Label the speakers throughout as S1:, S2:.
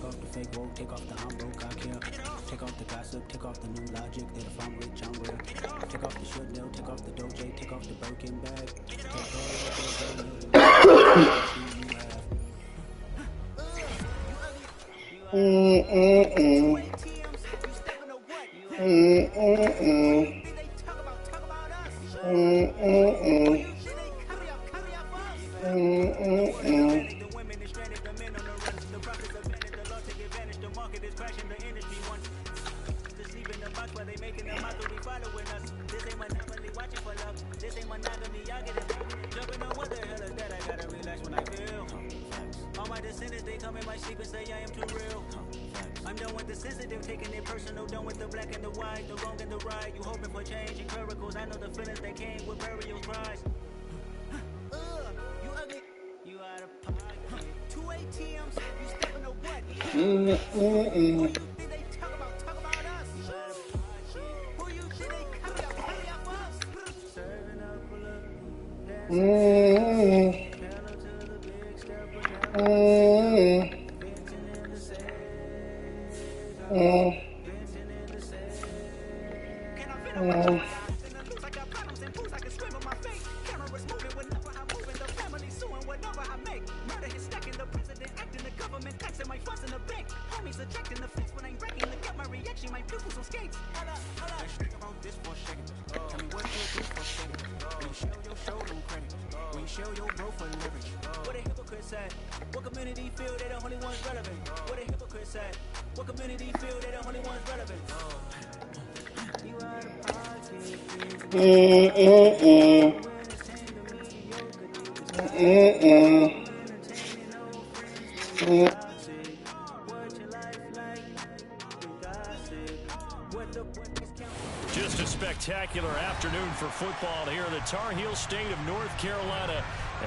S1: Take off the fake woke, take off the I'm broke, I care. Take off the gossip, take off the new logic that if I'm rich, I'm real. Take off the Chanel, take off the Doja, take off the Birkin bag. Take all your bills and you I'm done with the sensitive, taking it personal, done with the black and the white, the wrong and the right. You hoping for change and miracles, I know the feelings that came with burial cries. You ugly, you out of pocket. 2 ATMs, you stepping to what? Who you think they talk about us? You out of pocket. Who you think they carry up us? Serving up for love, pedal to the big step, what community feel they the only ones relevant? What a hypocrite said. What community feel they the only ones relevant? You out of
S2: Just a spectacular afternoon for football here in the Tar Heel state of North Carolina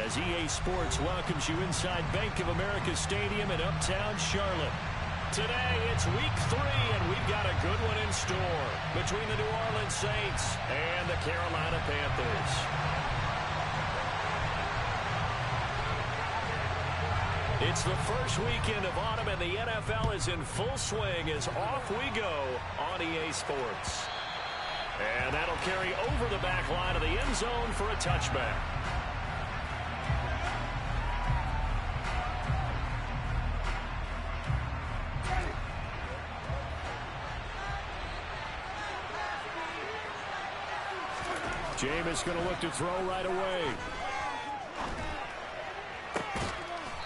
S2: as EA Sports welcomes you inside Bank of America Stadium in uptown Charlotte. Today, it's week 3, and we've got a good one in store between the New Orleans Saints and the Carolina Panthers. It's the first weekend of autumn, and the NFL is in full swing as off we go on EA Sports. And that'll carry over the back line of the end zone for a touchback. Jameis going to look to throw right away.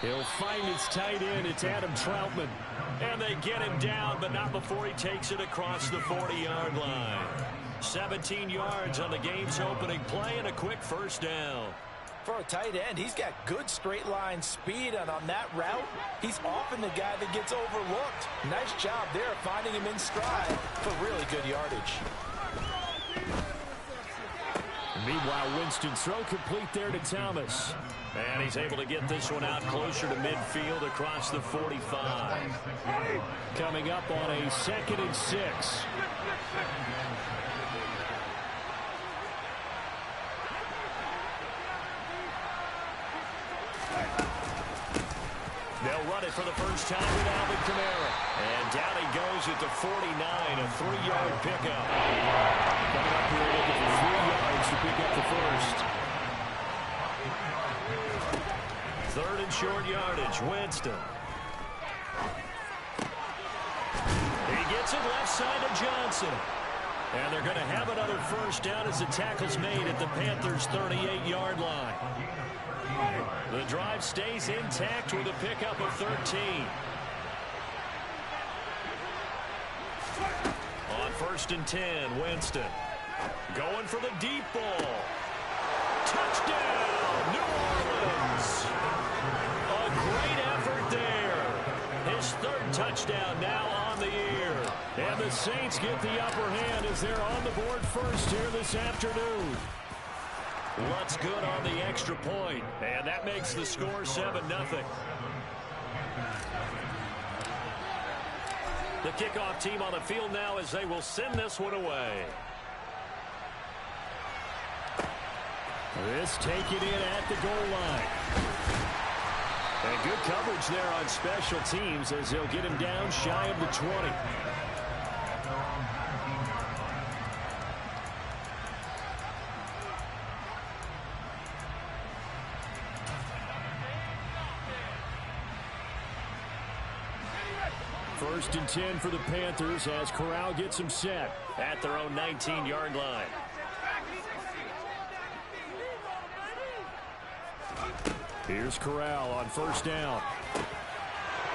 S2: He'll find his tight end. It's Adam Troutman. And they get him down, but not before he takes it across the 40-yard line. 17 yards on the game's opening play and a quick first down.
S3: For a tight end, he's got good straight line speed, and on that route, he's often the guy that gets overlooked. Nice job there finding him in stride for really good yardage.
S2: Meanwhile, Winston's throw complete there to Thomas. And he's able to get this one out closer to midfield across the 45. Coming up on a 2nd and 6. They'll run it for the first time with Alvin Kamara. And down he goes at the 49, a 3-yard pickup. Coming up here looking for 3 yards to pick up the first. 3rd and short yardage, Winston. He gets it left side to Johnson. And they're going to have another first down as the tackle's made at the Panthers' 38-yard line. The drive stays intact with a pickup of 13. On 1st and 10, Winston. Going for the deep ball. Touchdown, New Orleans. A great effort there. His 3rd touchdown now on the year. And the Saints get the upper hand as they're on the board first here this afternoon. What's good on the extra point, and that makes the score 7-0. The kickoff team on the field now as they will send this one away. This taken in at the goal line. And good coverage there on special teams as they'll get him down shy of the 20. First and 10 for the Panthers as Corral gets him set at their own 19-yard line. Here's Corral on first down.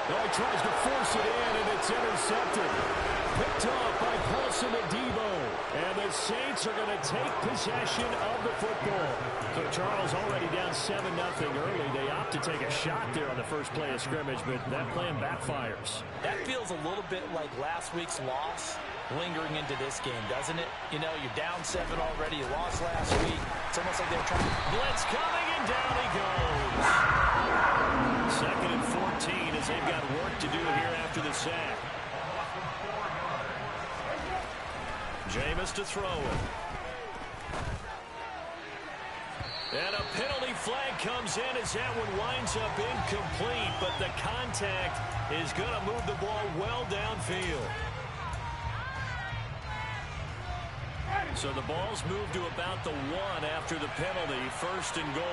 S2: Oh, he tries to force it in, and it's intercepted. Picked off by Paulson Adebo. And the Saints are going to take possession of the football. So Charles already down 7-0 early. They opt to take a shot there on the first play of scrimmage, but that plan backfires.
S3: That feels a little bit like last week's loss lingering into this game, doesn't it? You know, you're down 7 already. You lost last week. It's almost like they're trying to...
S2: Blitz coming, and down he goes. Second and 14 as they've got work to do here after the sack. Jameis to throw it. And a penalty flag comes in as that one winds up incomplete, but the contact is going to move the ball well downfield. So the ball's moved to about the 1 after the penalty, first and goal.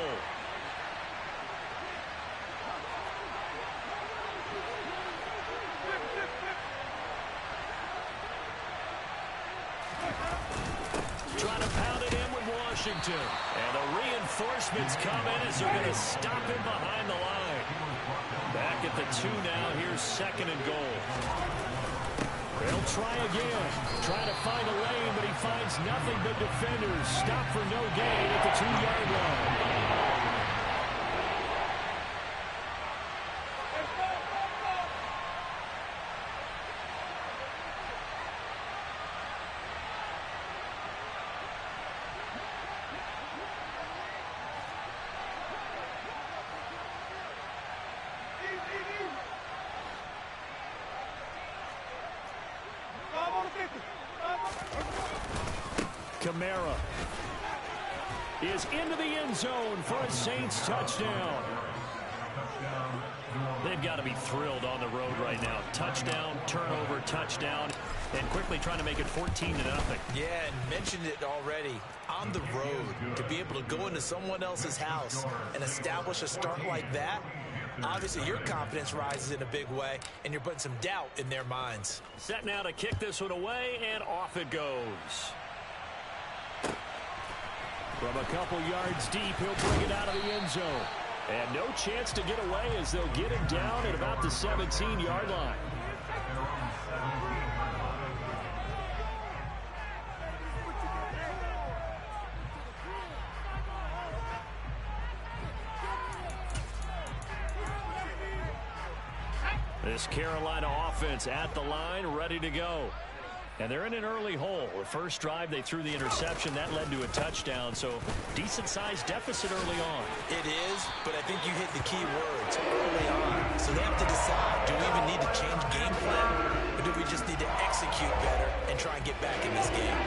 S2: Trying to pound it in with Washington. And the reinforcements come in as they're going to stop him behind the line. Back at the 2 now. Here's second and goal. They'll try again. Trying to find a lane, but he finds nothing but defenders. Stop for no gain at the 2-yard line. Kamara is into the end zone for a Saints touchdown. They've got to be thrilled on the road right now. Touchdown, turnover, touchdown, and quickly trying to make it 14-0.
S3: Yeah, and mentioned it already. On the road, to be able to go into someone else's house and establish a start like that, obviously your confidence rises in a big way, and you're putting some doubt in their minds.
S2: Set now to kick this one away, and off it goes. From a couple yards deep, he'll bring it out of the end zone. And no chance to get away as they'll get him down at about the 17-yard line. This Carolina offense at the line, ready to go. And they're in an early hole. The first drive, they threw the interception. That led to a touchdown, so decent-sized deficit early on.
S3: It is, but I think you hit the key words early on. So they have to decide, do we even need to change game plan, or do we just need to execute better and try and get back in this game?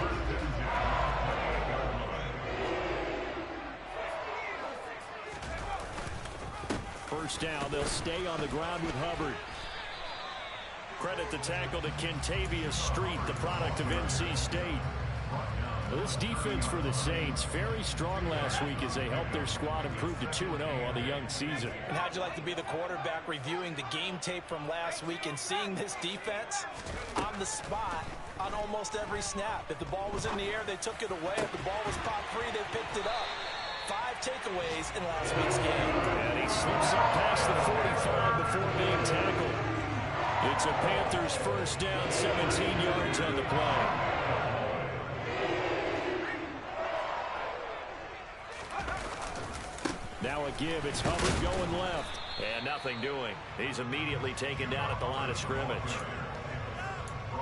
S2: First down, they'll stay on the ground with Hubbard. Credit the tackle to Kentavious Street, the product of NC State. This defense for the Saints, very strong last week as they helped their squad improve to 2-0 on the young season.
S3: And how'd you like to be the quarterback reviewing the game tape from last week and seeing this defense on the spot on almost every snap? If the ball was in the air, they took it away. If the ball was popped free, they picked it up. 5 takeaways in last week's game.
S2: And he slips up past the 45 before being tackled. It's a Panthers first down, 17 yards on the play. Now a give. It's Hubbard going left. And nothing doing. He's immediately taken down at the line of scrimmage.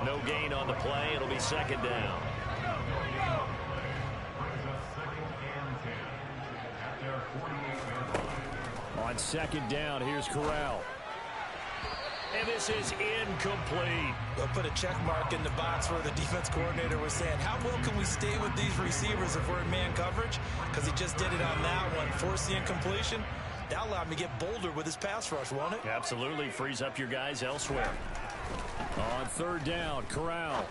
S2: No gain on the play. It'll be second down. On second down, here's Corral. And this is incomplete.
S3: They'll put a check mark in the box where the defense coordinator was saying, how well can we stay with these receivers if we're in man coverage? Because he just did it on that one. Force the incompletion. That'll allow him to get bolder with his pass rush, won't it?
S2: Absolutely. Frees up your guys elsewhere. On third down, Corral.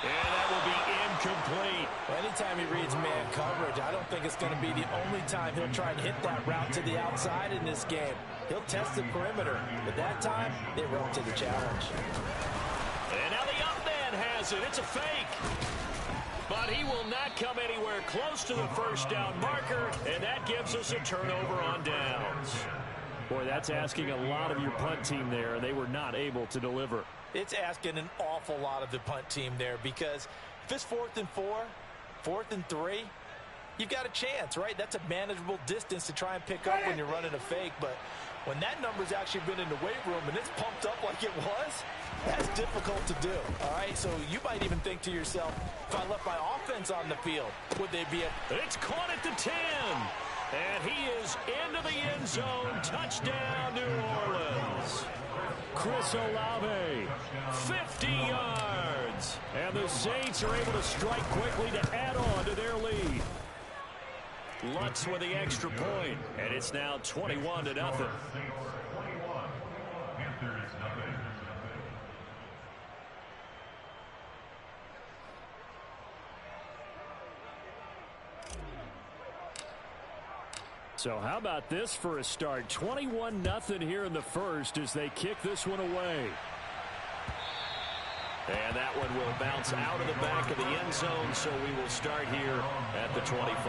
S2: And that will be incomplete.
S3: Anytime he reads man coverage, I don't think it's going to be the only time he'll try and hit that route to the outside in this game. He'll test the perimeter, but that time, they were up to the challenge.
S2: And now the up man has it. It's a fake. But he will not come anywhere close to the first down marker, and that gives us a turnover on downs. Boy, that's asking a lot of your punt team there. They were not able to deliver.
S3: It's asking an awful lot of the punt team there because if it's 4th and 4, 4th and 3, you've got a chance, right? That's a manageable distance to try and pick up when you're running a fake. But when that number's actually been in the weight room and it's pumped up like it was, that's difficult to do, all right? So you might even think to yourself, if I left my offense on the field, would they be at...
S2: It's caught at the 10. And he is into the end zone. Touchdown, New Orleans. Chris Olave, 50 yards. And the Saints are able to strike quickly to add on to their lead. Lutz with the extra point, and it's now 21-0. So how about this for a start? 21-0 here in the first as they kick this one away. And that one will bounce out of the back of the end zone, so we will start here at the 25.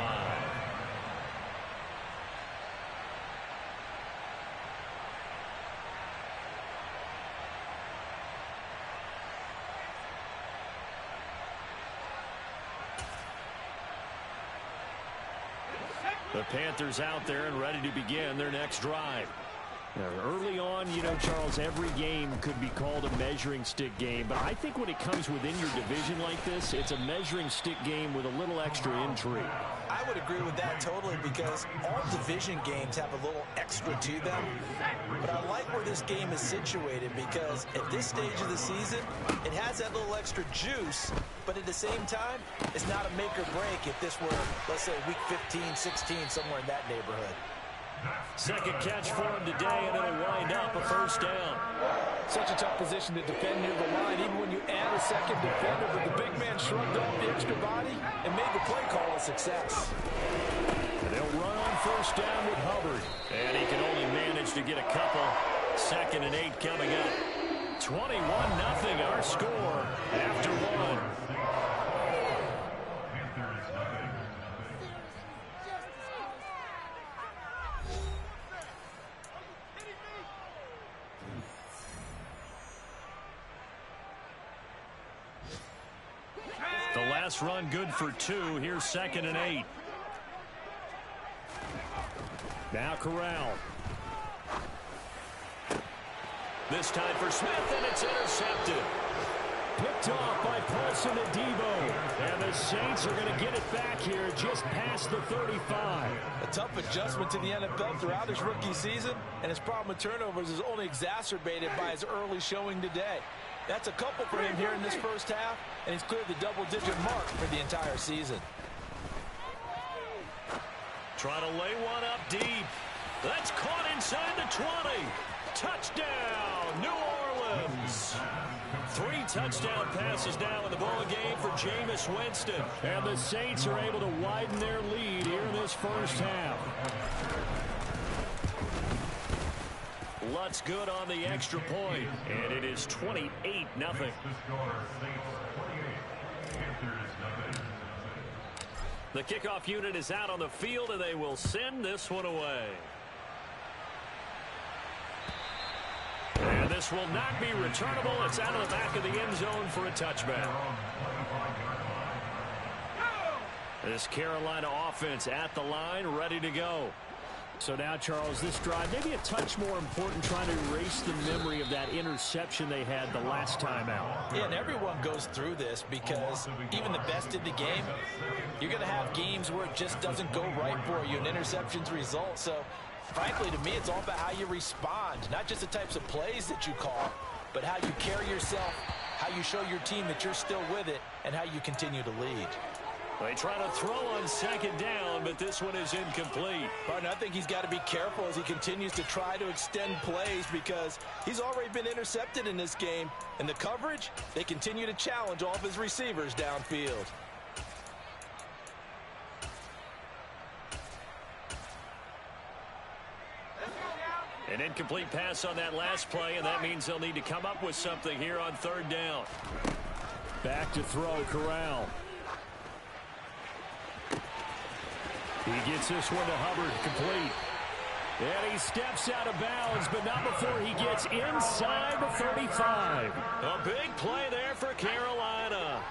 S2: The Panthers out there and ready to begin their next drive. Now, early on, you know, Charles, every game could be called a measuring stick game. But I think when it comes within your division like this, it's a measuring stick game with a little extra intrigue.
S3: I would agree with that totally because all division games have a little extra to them. But I like where this game is situated because at this stage of the season, it has that little extra juice. But at the same time, it's not a make or break if this were, let's say, week 15, 16, somewhere in that neighborhood.
S2: Second catch for him today, and it'll wind up a first down.
S3: Such a tough position to defend near the line, even when you add a second defender, but the big man shrugged off the extra body and made the play call a success.
S2: They'll run on first down with Hubbard, and he can only manage to get a couple. 2nd and 8 coming up. 21-0 our score after one. The last run good for 2. Here's 2nd and 8. Now Corral. This time for Smith, and it's intercepted. Picked off by Paulson Adebo. And the Saints are going to get it back here just past the 35.
S3: A tough adjustment to the NFL throughout his rookie season, and his problem with turnovers is only exacerbated by his early showing today. That's a couple for him here in this first half, and he's cleared the double-digit mark for the entire season.
S2: Trying to lay one up deep. That's caught inside the 20. Touchdown, New Orleans. 3 touchdown passes now in the ball game for Jameis Winston. And the Saints are able to widen their lead here in this first half. Lutz good on the extra point, and it is 28-0. The kickoff unit is out on the field, and they will send this one away. And this will not be returnable. It's out of the back of the end zone for a touchback. This Carolina offense at the line, ready to go. So now, Charles, this drive, maybe a touch more important, trying to erase the memory of that interception they had the last time out.
S3: Yeah, and everyone goes through this because even the best in the game, you're going to have games where it just doesn't go right for you, and interceptions result. So, frankly, to me, it's all about how you respond, not just the types of plays that you call, but how you carry yourself, how you show your team that you're still with it, and how you continue to lead.
S2: They try to throw on second down, but this one is incomplete.
S3: Partner, I think he's got to be careful as he continues to try to extend plays because he's already been intercepted in this game. And the coverage, they continue to challenge all of his receivers downfield.
S2: An incomplete pass on that last play, and that means they'll need to come up with something here on third down. Back to throw, Corral. He gets this one to Hubbard, complete. And he steps out of bounds, but not before he gets inside the 35. A big play there for Carolina.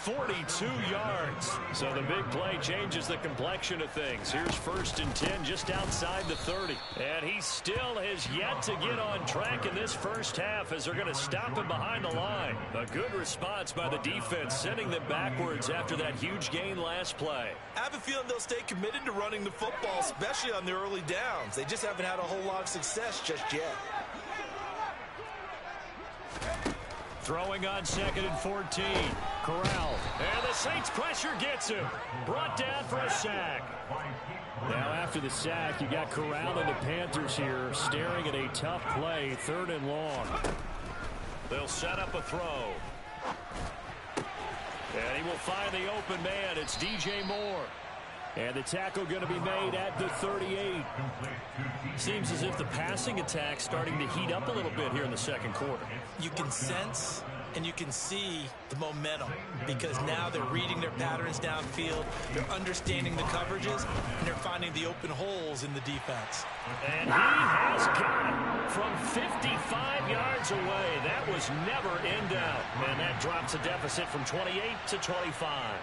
S2: 42 yards. So the big play changes the complexion of things. Here's 1st and 10 just outside the 30. And he still has yet to get on track in this first half as they're going to stop him behind the line. A good response by the defense, sending them backwards after that huge gain last play.
S3: I have a feeling they'll stay committed to running the football, especially on the early downs. They just haven't had a whole lot of success just yet.
S2: Throwing on 2nd and 14. Corral. And the Saints pressure gets him. Brought down for a sack. Now after the sack, you got Corral and the Panthers here staring at a tough play, 3rd and long. They'll set up a throw. And he will find the open man. It's DJ Moore. And the tackle going to be made at the 38. Seems as if the passing attack's starting to heat up a little bit here in the second quarter.
S3: You can sense and you can see the momentum because now they're reading their patterns downfield, they're understanding the coverages, and they're finding the open holes in the defense.
S2: And he has got it from 55 yards away. That was never in doubt. And that drops a deficit from 28 to 25.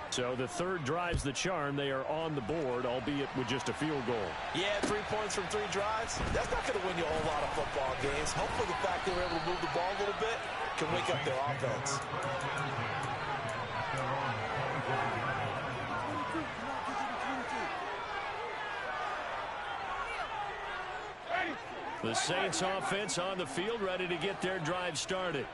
S2: So the third drives the charm. They are on the board, albeit with just a field goal.
S3: Yeah, 3 points from 3 drives. That's not going to win you a whole lot of football games. Hopefully the fact they were able to move the ball a little bit can wake up their offense.
S2: The Saints offense on the field, ready to get their drive started.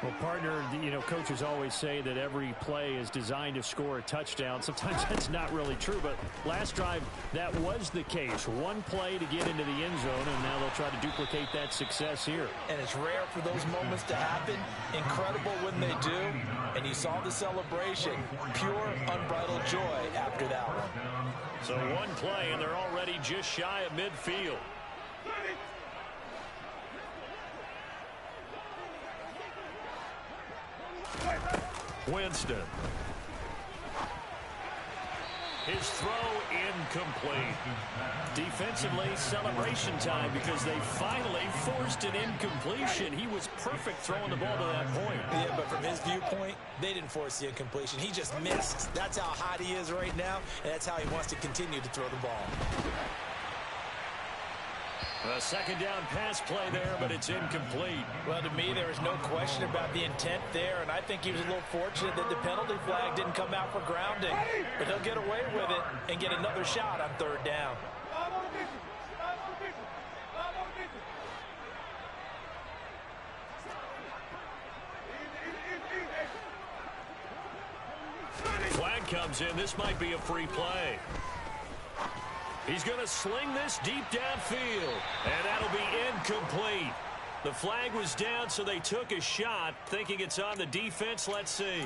S2: Well, partner, coaches always say that every play is designed to score a touchdown. Sometimes that's not really true, but last drive, that was the case. One play to get into the end zone, and now they'll try to duplicate that success here.
S3: And it's rare for those moments to happen. Incredible when they do. And you saw the celebration. Pure, unbridled joy after that one.
S2: So one play, and they're already just shy of midfield. Winston. His throw incomplete. Defensively, celebration time because they finally forced an incompletion. He was perfect throwing the ball to that point.
S3: Yeah, but from his viewpoint, they didn't force the incompletion. He just missed. That's how hot he is right now, and that's how he wants to continue to throw the ball.
S2: A second down pass play there, but it's incomplete.
S3: Well, to me, there is no question about the intent there, and I think he was a little fortunate that the penalty flag didn't come out for grounding. But he'll get away with it and get another shot on 3rd down.
S2: Flag comes in. This might be a free play. He's going to sling this deep downfield, and that'll be incomplete. The flag was down, so they took a shot, thinking it's on the defense. Let's see.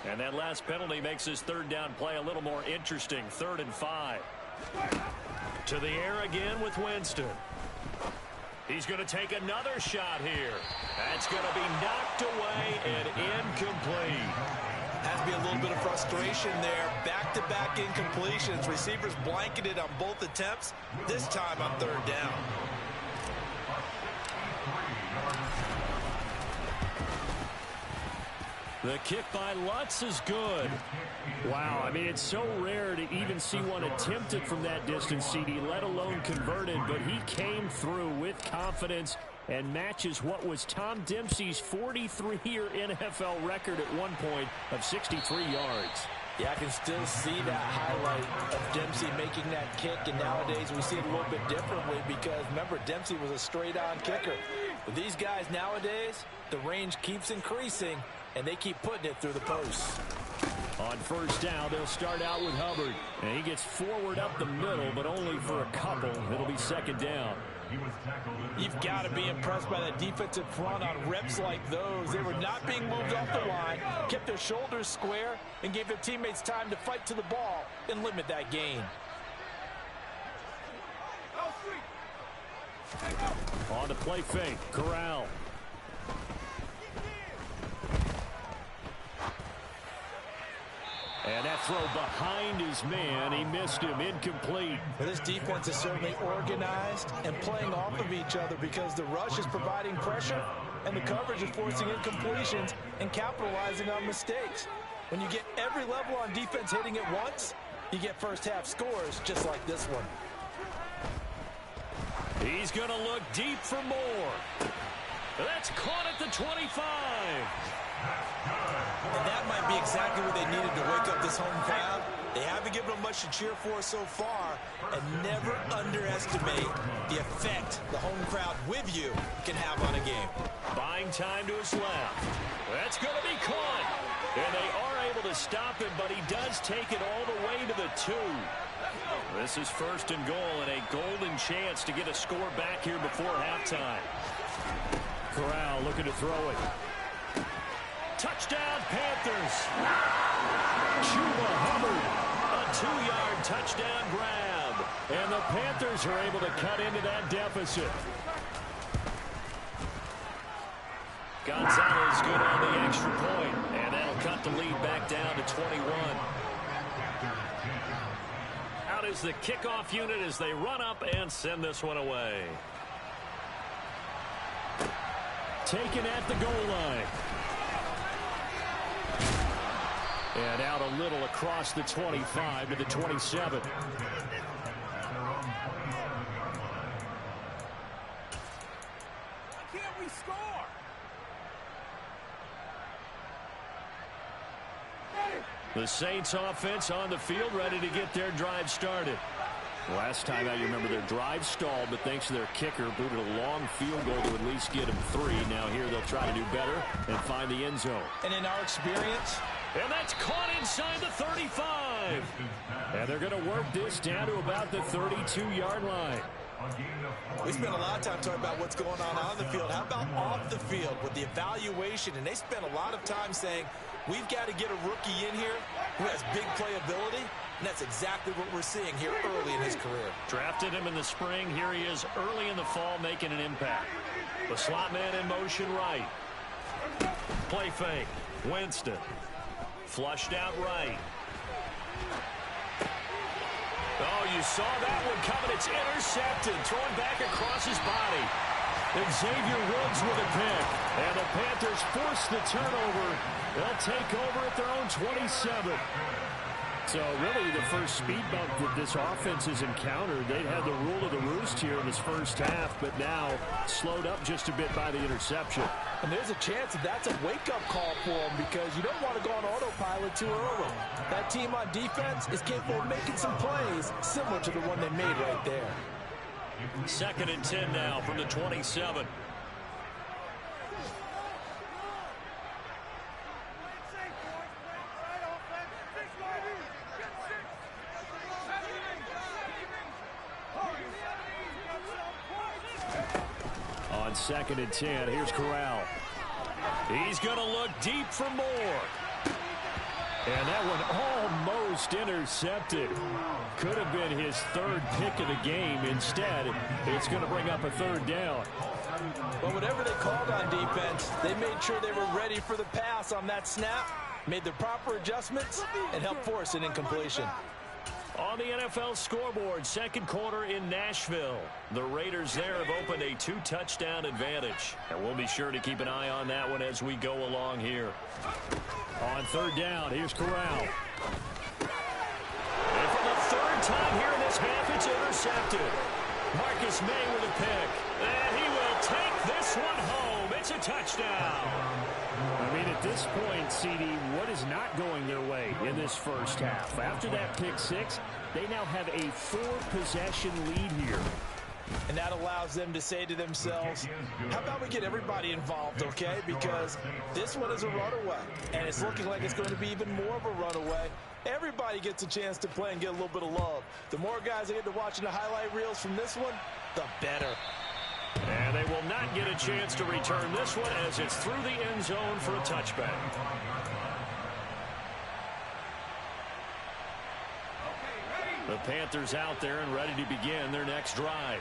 S2: And that last penalty makes his 3rd down play a little more interesting. 3rd and 5. To the air again with Winston. He's going to take another shot here. That's going to be knocked away and incomplete.
S3: Has to be a little bit of frustration there. Back-to-back incompletions. Receivers blanketed on both attempts, this time on 3rd down.
S2: The kick by Lutz is good. Wow, I mean, it's so rare to even see one attempted from that distance, CD, let alone converted, but he came through with confidence and matches what was Tom Dempsey's 43-year NFL record at one point of 63 yards.
S3: Yeah, I can still see that highlight of Dempsey making that kick, and nowadays we see it a little bit differently because, remember, Dempsey was a straight-on kicker. But these guys nowadays, the range keeps increasing, and they keep putting it through the posts.
S2: On first down, they'll start out with Hubbard. And he gets forward up the middle, but only for a couple. It'll be second down.
S3: You've got to be impressed by that defensive front on reps like those. They were not being moved off the line, kept their shoulders square, and gave their teammates time to fight to the ball and limit that gain.
S2: On the play fake, Corral. And that throw behind his man. He missed him. Incomplete.
S3: Well, this defense is certainly organized and playing off of each other because the rush is providing pressure and the coverage is forcing incompletions and capitalizing on mistakes. When you get every level on defense hitting at once, you get first half scores just like this one.
S2: He's going to look deep for more. That's caught at the 25.
S3: And that might be exactly what they needed to wake up this home crowd. They haven't given them much to cheer for so far, and never underestimate the effect the home crowd with you can have on a game.
S2: Buying time to his left. That's going to be caught. And they are able to stop him, but he does take it all the way to the 2. This is first and goal and a golden chance to get a score back here before halftime. Corral looking to throw it. Touchdown, Panthers. Chuba Hubbard, a 2-yard touchdown grab. And the Panthers are able to cut into that deficit. Gonzalez good on the extra point, and that'll cut the lead back down to 21. Out is the kickoff unit as they run up and send this one away. Taken at the goal line. And out a little across the 25 to the 27.
S1: Can't we score?
S2: The Saints offense on the field, ready to get their drive started. Last time out, you remember their drive stalled, but thanks to their kicker, booted a long field goal to at least get them 3. Now here they'll try to do better and find the end zone.
S3: And in our experience,
S2: and that's caught inside the 35. And they're going to work this down to about the 32-yard line.
S3: we spent a lot of time talking about what's going on the field. How about off the field with the evaluation? And they spent a lot of time saying, we've got to get a rookie in here who has big playability. And that's exactly what we're seeing here early in his career.
S2: Drafted him in the spring. Here he is early in the fall making an impact. The slot man in motion right. Play fake. Winston. Flushed out right. Oh, you saw that one coming. It's intercepted. Thrown back across his body. And Xavier Woods with a pick. And the Panthers force the turnover. They'll take over at their own 27. So really the first speed bump that this offense has encountered. They'd had the rule of the roost here in this first half, but now slowed up just a bit by the interception.
S3: And there's a chance that that's a wake-up call for them because you don't want to go on autopilot too early. That team on defense is capable of making some plays similar to the one they made right there.
S2: 2nd and 10 now from the 27. On 2nd and 10, here's Corral. He's going to look deep for more. And that one almost intercepted. Could have been his 3rd pick of the game. Instead, it's going to bring up a 3rd down.
S3: But whatever they called on defense, they made sure they were ready for the pass on that snap, made the proper adjustments, and helped force an incompletion.
S2: On the NFL scoreboard, 2nd quarter in Nashville. The Raiders there have opened a 2-touchdown advantage. And we'll be sure to keep an eye on that one as we go along here. On 3rd down, here's Corral. And for the 3rd time here in this half, it's intercepted. Marcus May with a pick. And he will take this one home. It's a touchdown. I mean, at At this point, CD, what is not going their way in this first half? After that pick six, they now have a 4-possession lead here.
S3: And that allows them to say to themselves, how about we get everybody involved, okay? Because this one is a runaway, and it's looking like it's going to be even more of a runaway. Everybody gets a chance to play and get a little bit of love. The more guys that get to watching the highlight reels from this one, the better.
S2: And they will not get a chance to return this one as it's through the end zone for a touchback. The Panthers out there and ready to begin their next drive.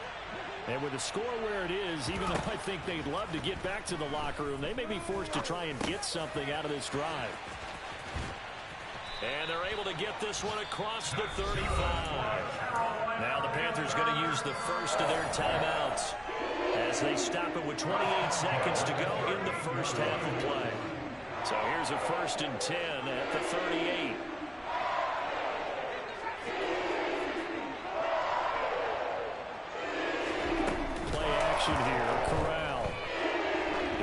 S2: And with the score where it is, even though I think they'd love to get back to the locker room, they may be forced to try and get something out of this drive. And they're able to get this one across the 35. Now the Panthers going to use the first of their timeouts as they stop it with 28 seconds to go in the first half of play. So here's a 1st and 10 at the 38. Play action here. Corral.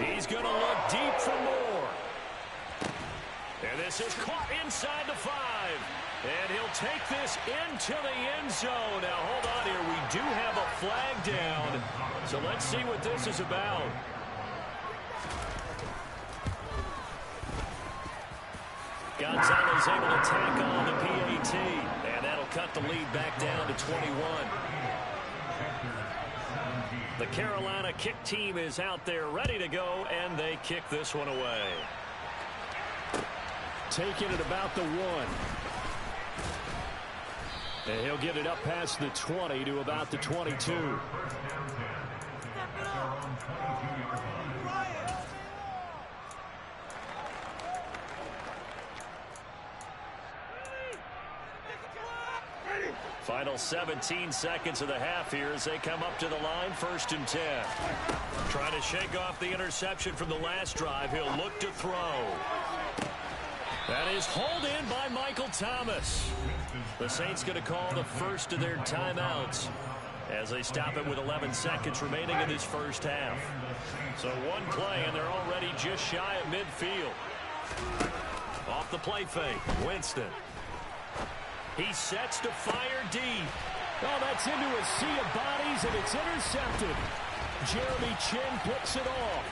S2: He's going to look deep for more. And this is caught inside the 5. And he'll take this into the end zone. Now, hold on here. We do have a flag down. So let's see what this is about. Gonzalez able to tack on the PAT. And that'll cut the lead back down to 21. The Carolina kick team is out there ready to go, and they kick this one away. Taking it about the 1. And he'll get it up past the 20 to about the 22. Final 17 seconds of the half here as they come up to the line, 1st and 10. Trying to shake off the interception from the last drive. He'll look to throw. That is hauled in by Michael Thomas. The Saints going to call the first of their timeouts as they stop it with 11 seconds remaining in this first half. So one play, and they're already just shy of midfield. Off the play fake, Winston. He sets to fire deep. Oh, that's into a sea of bodies, and it's intercepted. Jeremy Chin picks it off.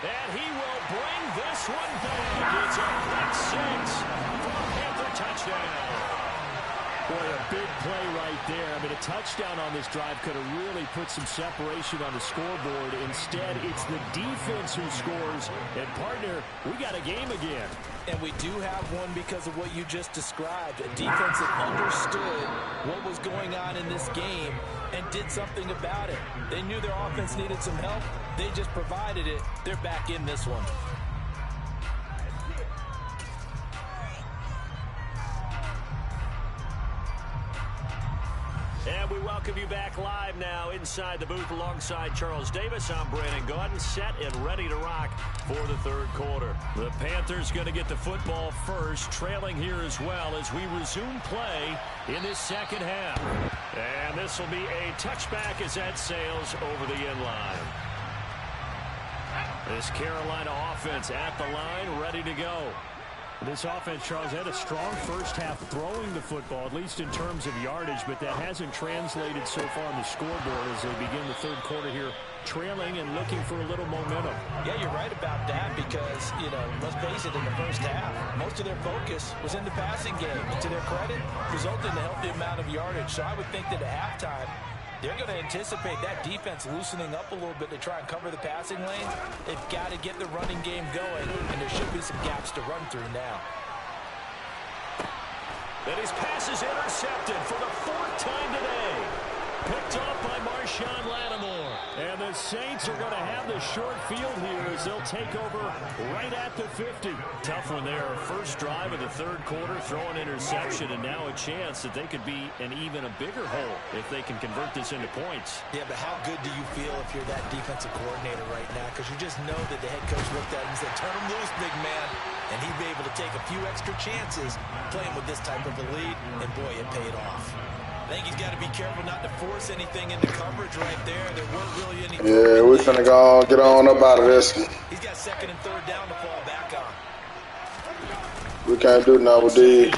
S2: And he will bring this one back. It's a quick 6 for a Panther touchdown. Boy, a big play right there. I mean, a touchdown on this drive could have really put some separation on the scoreboard. Instead, it's the defense who scores. And, partner, we got a game again.
S3: And we do have one because of what you just described. A defense that understood what was going on in this game and did something about it. They knew their offense needed some help. They just provided it. They're back in this one.
S2: And we welcome you back live now inside the booth alongside Charles Davis. I'm Brandon Gaudin, set and ready to rock for the third quarter. The Panthers going to get the football first, trailing here as well as we resume play in this second half. And this will be a touchback as that sails over the end line. This Carolina offense at the line, ready to go. This offense, Charles, had a strong first half throwing the football, at least in terms of yardage, but that hasn't translated so far on the scoreboard as they begin the third quarter here, trailing and looking for a little momentum.
S3: Yeah, you're right about that because, let's face it, in the first half, most of their focus was in the passing game. And to their credit, resulted in a healthy amount of yardage. So I would think that at halftime, they're going to anticipate that defense loosening up a little bit to try and cover the passing lanes. They've got to get the running game going, and there should be some gaps to run through now.
S2: And his pass is intercepted for the 4th time today. Picked off by Marshawn Lattimore. And the Saints are going to have the short field here as they'll take over right at the 50. Tough one there. First drive of the third quarter, throw an interception, and now a chance that they could be in even a bigger hole if they can convert this into points.
S3: Yeah, but how good do you feel if you're that defensive coordinator right now? Because you just know that the head coach looked at him and said, turn him loose, big man. And he'd be able to take a few extra chances playing with this type of a lead, and boy, it paid off. I think he's got to be careful not to force anything into coverage right there. There weren't really any.
S4: Yeah, we're finna go get on up out of this.
S3: He's got second and third down to fall back on.
S4: We can't do nothing with these.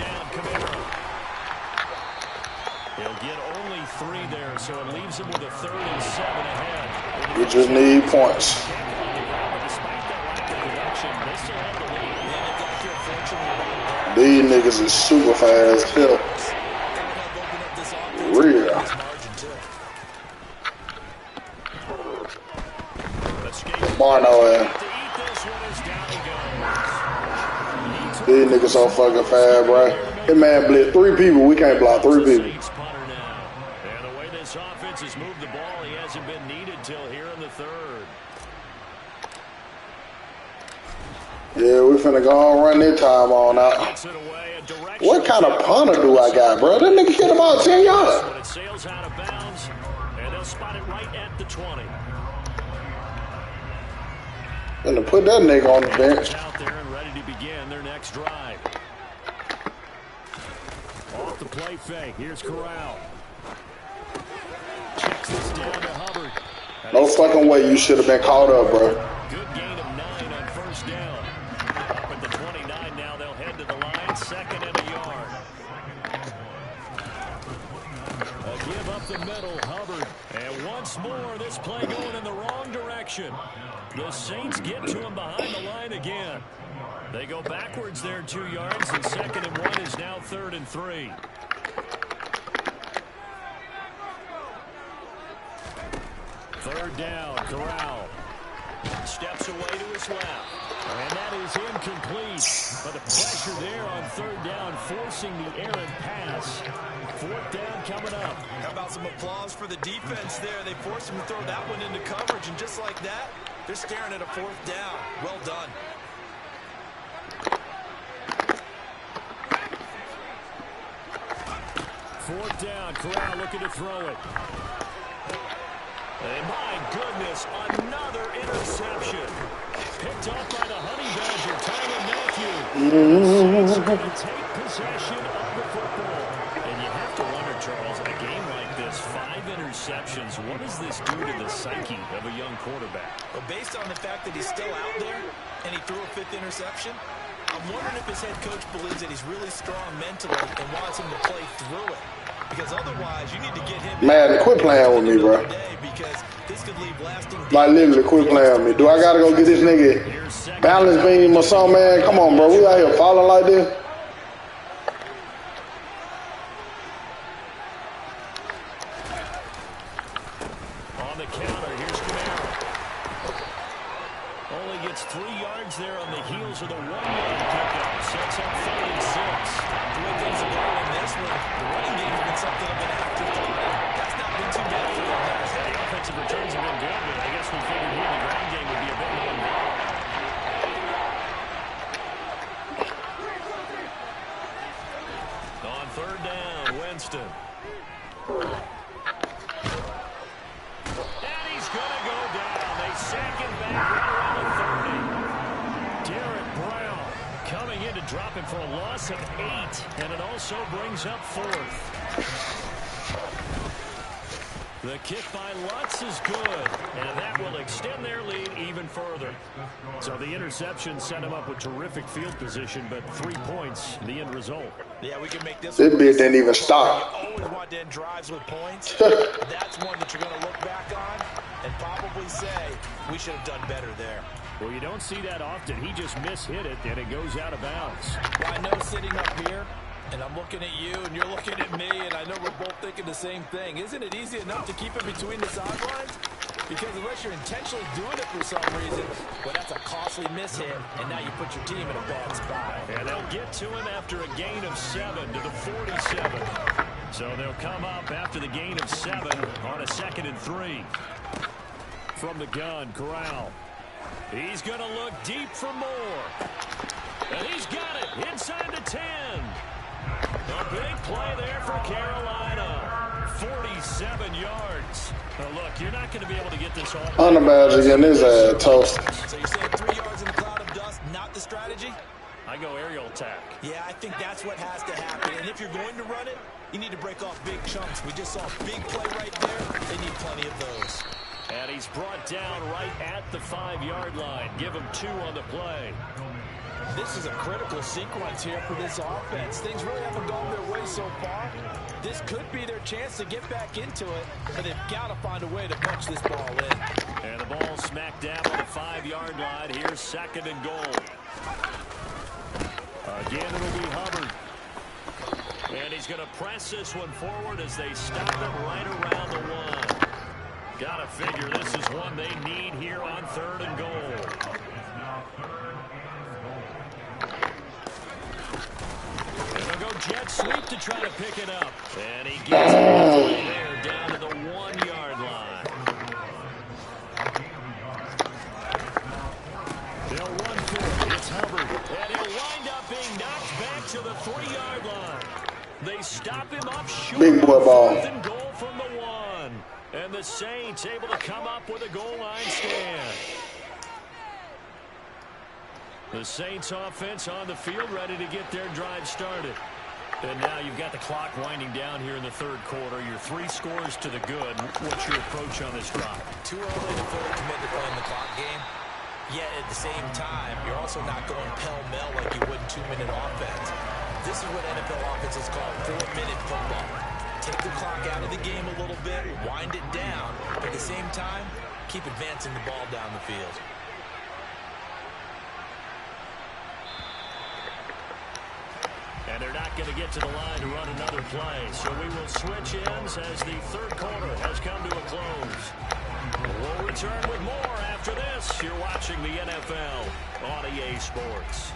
S2: He'll get only 3 there, so it leaves him with a 3rd and 7 ahead.
S4: We just need points. These niggas is super fast. Hell. Real. Barno, these niggas so fucking fast, bro. That man blitz 3 people. We can't block 3 people.
S2: And the way this offense has moved the ball, he hasn't been needed till here in the 3rd.
S4: Yeah, we finna go on run this time on out. What kind of punter do I got, bro? That nigga hit about 10 yards.
S2: It sails out of bounds, and they'll spot it right at the 20.
S4: Gonna put that nigga on the bench.
S2: Out there and ready to begin their next drive. Off the play fake. Here's Corral. Checks this down to Hubbard.
S4: No fucking way you should have been caught up, bro.
S2: Good gain of 9 on first down. Up at the 29 now. They'll head to the line. 2nd and a yard. A give up the middle. Hubbard. And once more, this play going in the wrong direction. The Saints get to him behind the line again. They go backwards there 2 yards, and 2nd and 1 is now 3rd and 3. Third down, Corral. Steps away to his left. And that is incomplete. But the pressure there on 3rd down, forcing the errant pass. 4th down coming up.
S3: How about some applause for the defense there? They forced him to throw that one into coverage, and just like that, they're staring at a 4th down. Well done.
S2: Fourth down, Corral looking to throw it. And my goodness, another interception. Picked off by the Honey Badger, Tyler Matthew. The Saints going to take possession of the football. And you have to wonder, Charles, a game like this, 5 interceptions, what does this do to the psyche of a young quarterback?
S3: Well, based on the fact that he's still out there and he threw a 5th interception, I'm wondering if his head coach believes that he's really strong mentally and wants him to play through it. Because otherwise, you need to get him.
S4: Man, quit playing with me, bro.
S3: Because this could leave lasting.
S4: Like, literally, quit playing with me. Do I gotta go get this nigga balance beam or something, man? Come on, bro. We out here falling like this.
S2: On the counter, here's Camaro. Only gets 3 yards there on the heels of the 1-yard pickup. Sets up 3rd and 6.
S3: The way things are going in this one, the running game has been something of an afterthought. That's not been too bad for them.
S2: The offensive returns have been good, but I guess we figured here the ground game would be a bit more involved. On 3rd down, Winston. And he's going to go down. They sack him back right around the 30. Derek Brown coming in to drop him for a loss of 8, and it also brings up 4th. The kick by Lutz is good, and that will extend their lead even further. So the interception set him up with terrific field position, but 3 points, the end result.
S3: Yeah, we can make this.
S4: This bitch didn't even stop.
S3: You always want to end drives with points. That's one that you're going to look back on and probably say, we should have done better there.
S2: Well, you don't see that often. He just mishit it, and it goes out of bounds.
S3: Well, I know sitting up here, and I'm looking at you, and you're looking at me, and I know we're both thinking the same thing. Isn't it easy enough to keep it between the sidelines? Because unless you're intentionally doing it for some reason, well, that's a costly mishit, and now you put your team in a bad spot.
S2: And they'll get to him after a gain of 7 to the 47. So they'll come up after the gain of 7 on a 2nd and 3. From the gun, Corral. He's going to look deep for more. And he's got it inside the 10. A big play there for Carolina. 47 yards. Now look, you're not going to be able to get this off.
S4: On the badge again, his ass toast.
S3: So you're saying 3 yards in the cloud of dust, not the strategy?
S2: I go aerial attack.
S3: Yeah, I think that's what has to happen. And if you're going to run it, you need to break off big chunks. We just saw a big play right there. They need plenty of those.
S2: And he's brought down right at the 5-yard line. Give him 2 on the play.
S3: This is a critical sequence here for this offense. Things really haven't gone their way so far. This could be their chance to get back into it, but they've got to find a way to punch this ball in.
S2: And the ball smacked down on the 5-yard line. Here's 2nd and goal. Again, it'll be Hubbard. And he's going to press this one forward as they stop him right around the 1. Got to figure this is one they need here on 3rd and goal. And they'll go jet sweep to try to pick it up. And he gets it halfway there down to the 1-yard line. They'll run for it. It's Hubbard. And he'll wind up being knocked back to the 3-yard line. They stop him up short.
S4: Big boy ball.
S2: 4th and goal from the 1. And the Saints able to come up with a goal line stand. The Saints offense on the field ready to get their drive started. And now you've got the clock winding down here in the 3rd quarter. You're 3 scores to the good. What's your approach on this drive?
S3: Too early to fully commit to playing the clock game. Yet at the same time, you're also not going pell-mell like you would 2-minute offense. This is what NFL offenses call 4-minute football. Take the clock out of the game a little bit, wind it down, but at the same time, keep advancing the ball down the field.
S2: And they're not going to get to the line to run another play. So we will switch ends as the 3rd quarter has come to a close. We'll return with more after this. You're watching the NFL on EA Sports.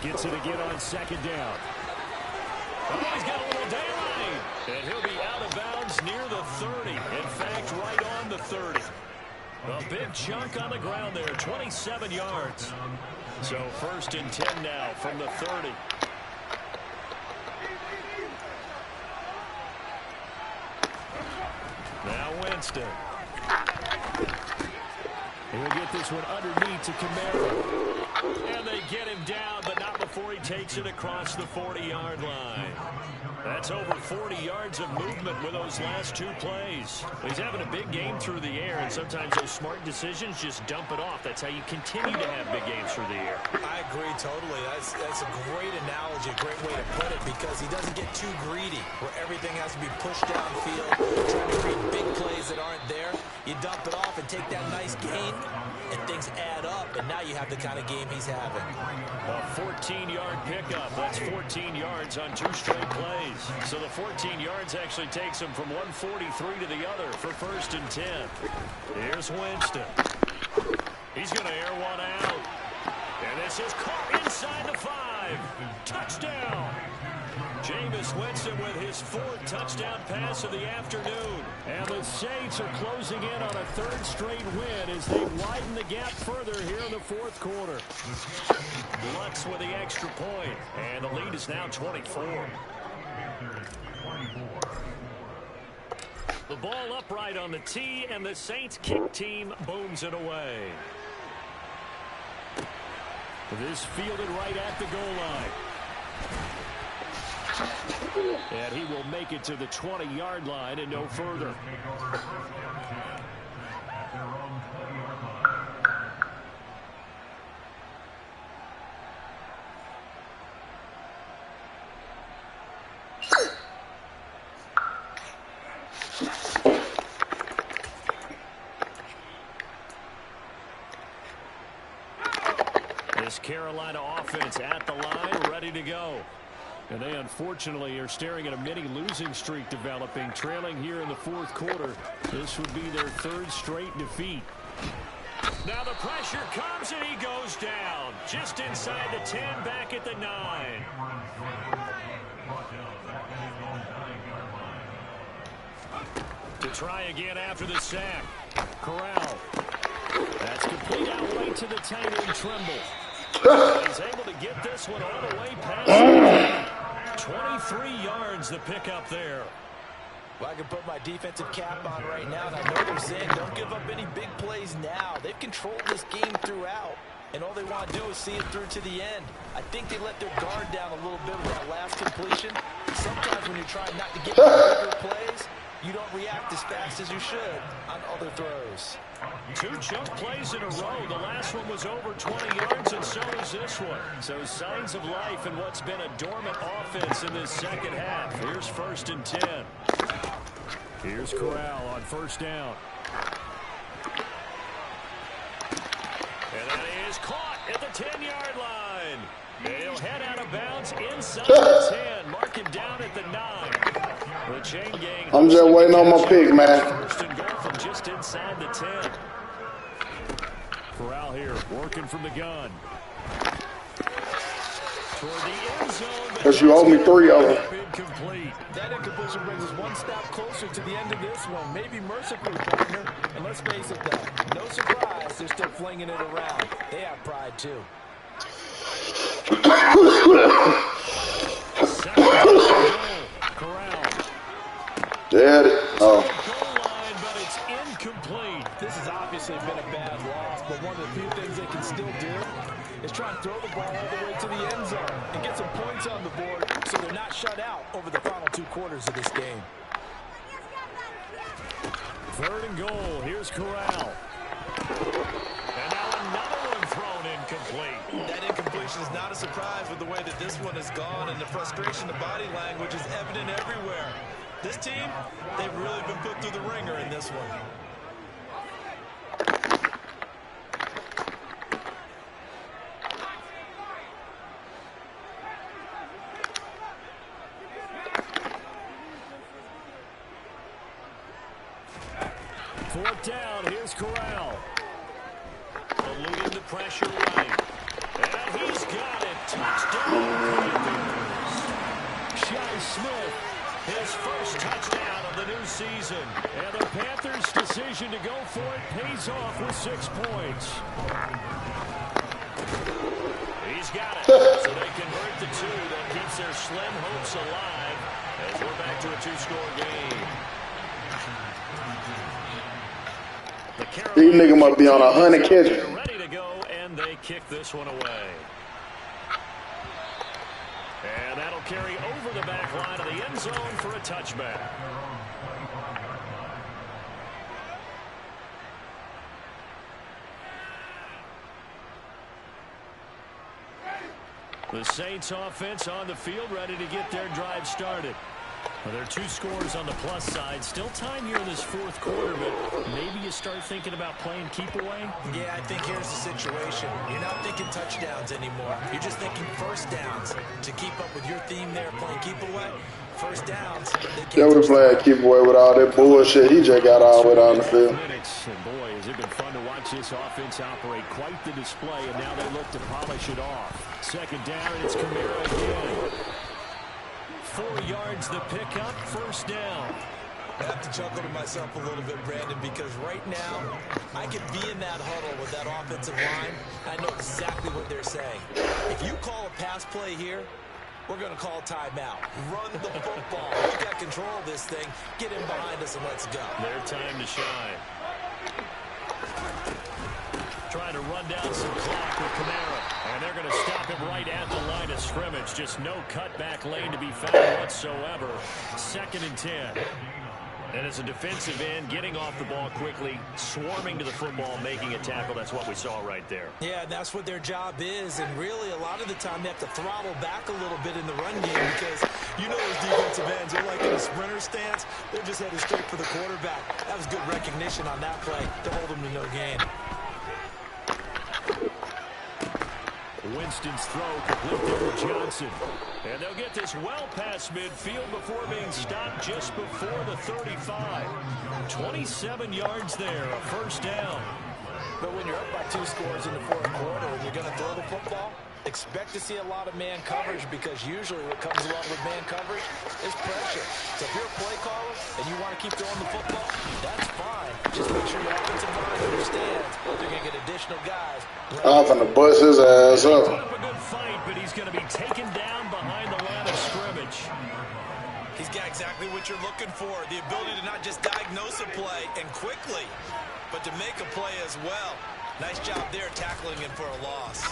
S2: Gets it again on 2nd down. Oh, he's got a little daylight. And he'll be out of bounds near the 30. In fact, right on the 30. A big chunk on the ground there, 27 yards. So 1st and 10 now from the 30. Now Winston. He'll get this one underneath to Kamara. And they get him down, but not before he takes it across the 40-yard line. That's over 40 yards of movement with those last 2 plays. He's having a big game through the air, and sometimes those smart decisions just dump it off. That's how you continue to have big games through the air.
S3: I agree totally. That's a great analogy, a great way to put it, because he doesn't get too greedy where everything has to be pushed downfield, trying to create big plays that aren't there. You dump it off and take that nice gain, and things add up, and now you have the kind of game he's having.
S2: A 14-yard pickup. That's 14 yards on 2 straight plays. So the 14 yards actually takes him from 143 to the other for 1st and 10. Here's Winston. He's going to air one out. And this is caught inside the 5. Touchdown. Jameis Winston with his 4th touchdown pass of the afternoon. And the Saints are closing in on a 3rd straight win as they widen the gap further here in the 4th quarter. Lutz with the extra point. And the lead is now 24. The ball upright on the tee, and the Saints kick team booms it away. This fielded right at the goal line. And he will make it to the 20-yard line and no further. This Carolina offense at the line, ready to go. And they unfortunately are staring at a mini losing streak developing, trailing here in the 4th quarter. This would be their 3rd straight defeat. Now the pressure comes and he goes down. Just inside the 10, back at the 9. To try again after the sack. Corral. That's complete out right to the tight end, Tremble. He's able to get this one all the way past 23 yards the pickup there.
S3: Well, I can put my defensive cap on right now, and I know they're saying don't give up any big plays now. They've controlled this game throughout, and all they want to do is see it through to the end. I think they let their guard down a little bit with that last completion. Sometimes when you're trying not to get bigger plays, you don't react as fast as you should on other throws.
S2: 2 chunk plays in a row. The last one was over 20 yards, and so is this one. So signs of life in what's been a dormant offense in this second half. Here's 1st and 10. Here's Corral on 1st down. And that is caught at the 10-yard line. He'll head out of bounds inside the 10. Mark him down at the 9. The chain gang.
S4: I'm just waiting on my pick, man.
S2: 1st and goal from just inside the 10. Corral here, working from the gun. Toward the end zone.
S4: Because you owe me 3 of them.
S2: Incomplete.
S3: That incompletion brings us one step closer to the end of this one. Maybe mercifully, partner. And let's face it, though, no surprise, they're still flinging it around. They have pride, too.
S2: Corral.
S4: Dead. Oh.
S2: Goal line, but it's incomplete.
S3: This has obviously been a bad loss, but one of the few things they can still do is try and throw the ball all the way to the end zone and get some points on the board so they're not shut out over the final 2 quarters of this game.
S2: 3rd and goal. Here's Corral. And now another one thrown incomplete.
S3: That incompletion is not a surprise with the way that this one has gone, and the frustration, the body language is evident everywhere. This team, they've really been put through the ringer in this one.
S2: Fourth down, here's Corral. Eluding the pressure right. And he's got it. Touchdown, Panthers. Shai Smith, his first touchdown of the new season. And the Panthers' decision to go for it pays off with 6 points. He's got it. So they convert the 2. That keeps their slim hopes alive as we're back to a 2-score game.
S4: These niggas must be on 100 catches.
S2: Ready to go, and they kick this one away. And that'll carry over the back line of the end zone for a touchback. The Saints offense on the field, ready to get their drive started. Well, there are 2 scores on the plus side. Still time here in this 4th quarter, but maybe you start thinking about playing keep away?
S3: Yeah, I think here's the situation. You're not thinking touchdowns anymore. You're just thinking first downs. To keep up with your theme there, playing keep away, first downs.
S4: Yeah, we playing keep away with all that bullshit he just got all the way down the field.
S2: And boy, has it been fun to watch this offense operate. Quite the display, and now they look to polish it off. 2nd down, and it's Kamara again. 4 yards the pickup, 1st down.
S3: I have to chuckle to myself a little bit, Brandon, because right now I could be in that huddle with that offensive line. I know exactly what they're saying. If you call a pass play here, we're going to call timeout. Run the football. We got control of this thing. Get in behind us and let's go.
S2: Their time to shine. Trying to run down some clock with Kamara. And they're going to stop him right at the line of scrimmage. Just no cutback lane to be found whatsoever. 2nd and 10. And as a defensive end, getting off the ball quickly, swarming to the football, making a tackle. That's what we saw right there.
S3: Yeah, that's what their job is. And really, a lot of the time, they have to throttle back a little bit in the run game because you know those defensive ends, they're like in a sprinter stance. They're just headed straight for the quarterback. That was good recognition on that play to hold them to no gain.
S2: Winston's throw complete there to Johnson. And they'll get this well past midfield before being stopped just before the 35. 27 yards there, a 1st down.
S3: But when you're up by 2 scores in the 4th quarter and you're going to throw the football, Expect to see a lot of man coverage because usually what comes along with man coverage is pressure. So if you're a play caller and you want to keep throwing the football, that's fine. Just make sure your offensive line understands they're going to get additional guys.
S4: I'm finna bust his ass up.
S2: Put up a good fight, but he's going to be taken down behind the line of scrimmage.
S3: He's got exactly what you're looking for, the ability to not just diagnose a play and quickly, but to make a play as well. Nice job there tackling him for a loss.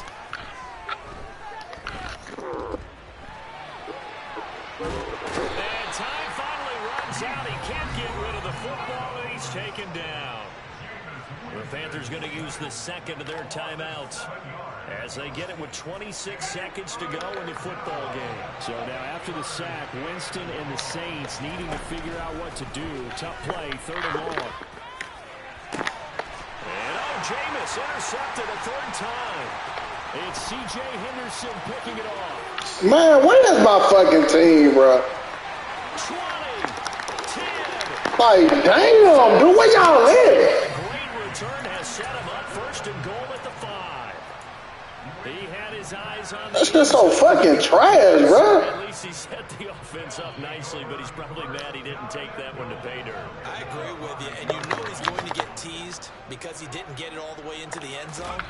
S2: And time finally runs out. He can't get rid of the football, and he's taken down. The Panthers going to use the second of their timeouts as they get it with 26 seconds to go in the football game.
S5: So now after the sack, Winston and the Saints needing to figure out what to do. Tough play, 3rd and long.
S2: And Jameis intercepted a 3rd time. It's C.J. Henderson picking it off.
S4: Man, where's my fucking team, bro?
S2: 20, 10.
S4: Like, damn, dude, where y'all at?
S2: Great return has set him up 1st and goal at the 5. He had his eyes on
S4: That's just so fucking trash, bro.
S2: At least he set the offense up nicely, but he's probably mad he didn't take that one to pay dirt.
S3: I agree with you, and you know he's going to get teased because he didn't get it all the way into the end zone.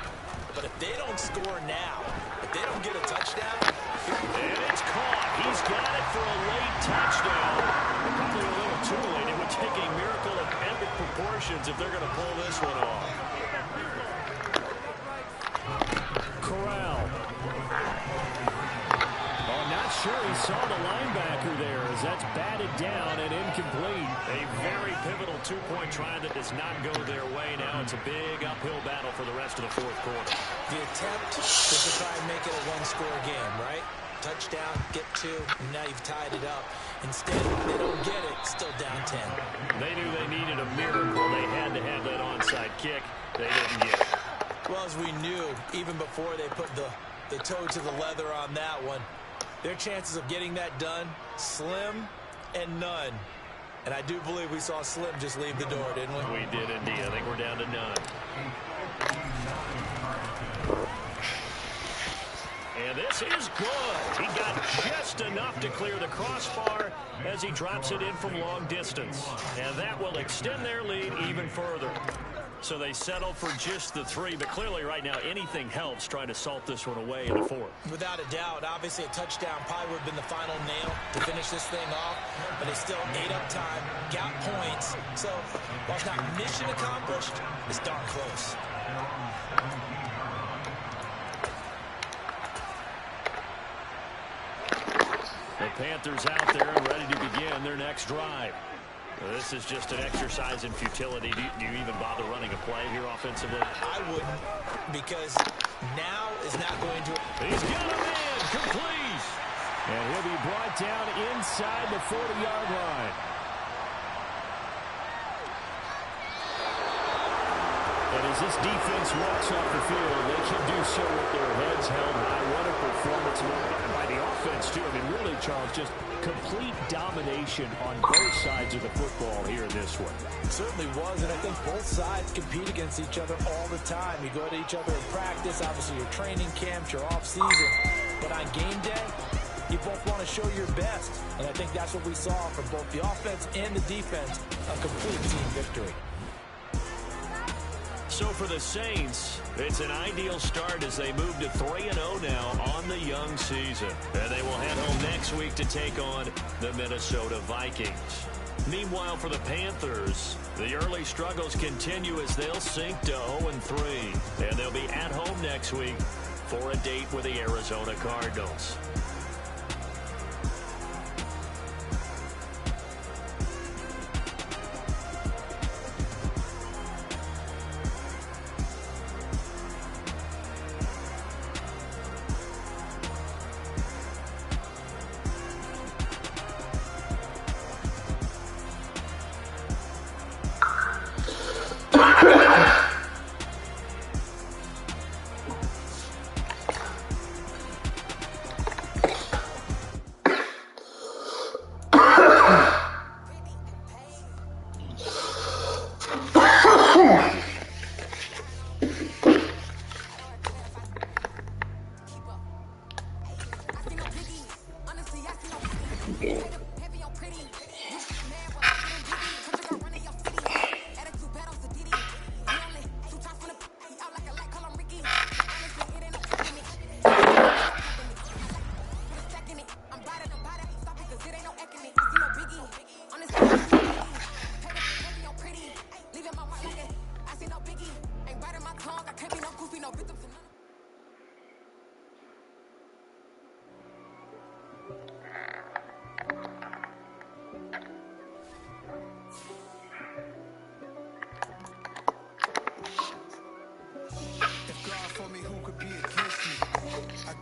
S3: But if they don't score now, if they don't get a touchdown,
S2: and it's caught. He's got it for a late touchdown. Probably a little too late. It would take a miracle of epic proportions if they're going to pull this one off. Corral.
S5: Oh, not sure he saw the linebacker there as that's batted down and incomplete.
S2: A very pivotal 2-point try that does not go their way. Now it's a big uphill battle for the rest of the 4th quarter.
S3: the attempt is to try and make it a one-score game, right? Touchdown, get 2, and now you've tied it up. Instead, they don't get it, still down 10.
S2: They knew they needed a miracle. They had to have that onside kick. They didn't get it.
S3: Well, as we knew, even before they put the toe to the leather on that one, their chances of getting that done, slim and none. And I do believe we saw Slim just leave the door, didn't we?
S2: We did indeed. I think we're down to none. And this is good. He got just enough to clear the crossbar as he drops it in from long distance. And that will extend their lead even further. So they settle for just the 3, but clearly right now anything helps trying to salt this one away in the 4th.
S3: Without a doubt, obviously a touchdown probably would have been the final nail to finish this thing off, but they still ate up time, got points. So while it's not mission accomplished, it's darn close.
S2: The Panthers out there and ready to begin their next drive. This is just an exercise in futility. Do you even bother running a play here offensively?
S3: I wouldn't, because now is not going to...
S2: He's got him in, complete.
S5: And he'll be brought down inside the 40-yard line. And as this defense walks off the field, they can do so with their heads held high. What a performance by the offense, too. I mean, really, Charles, just complete domination on both sides of the football here in this one.
S3: It certainly was, and I think both sides compete against each other all the time. You go to each other in practice, obviously your training camps, your off-season. But on game day, you both want to show your best. And I think that's what we saw from both the offense and the defense, a complete team victory.
S2: So for the Saints, it's an ideal start as they move to 3-0 now on the young season. And they will head home next week to take on the Minnesota Vikings. Meanwhile, for the Panthers, the early struggles continue as they'll sink to 0-3. And they'll be at home next week for a date with the Arizona Cardinals.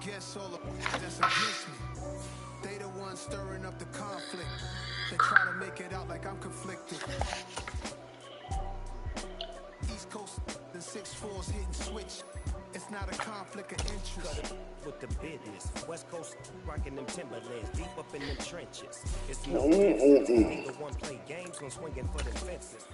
S1: guess all the that's against me. They the ones stirring up the conflict. They try to make it out like I'm conflicted. East Coast, the 6'4s hitting switch. It's not a conflict of interest.
S6: With the business, West Coast rocking them Timberlands, deep up in them trenches. It's no difference. Neither one play games when swinging for the fences.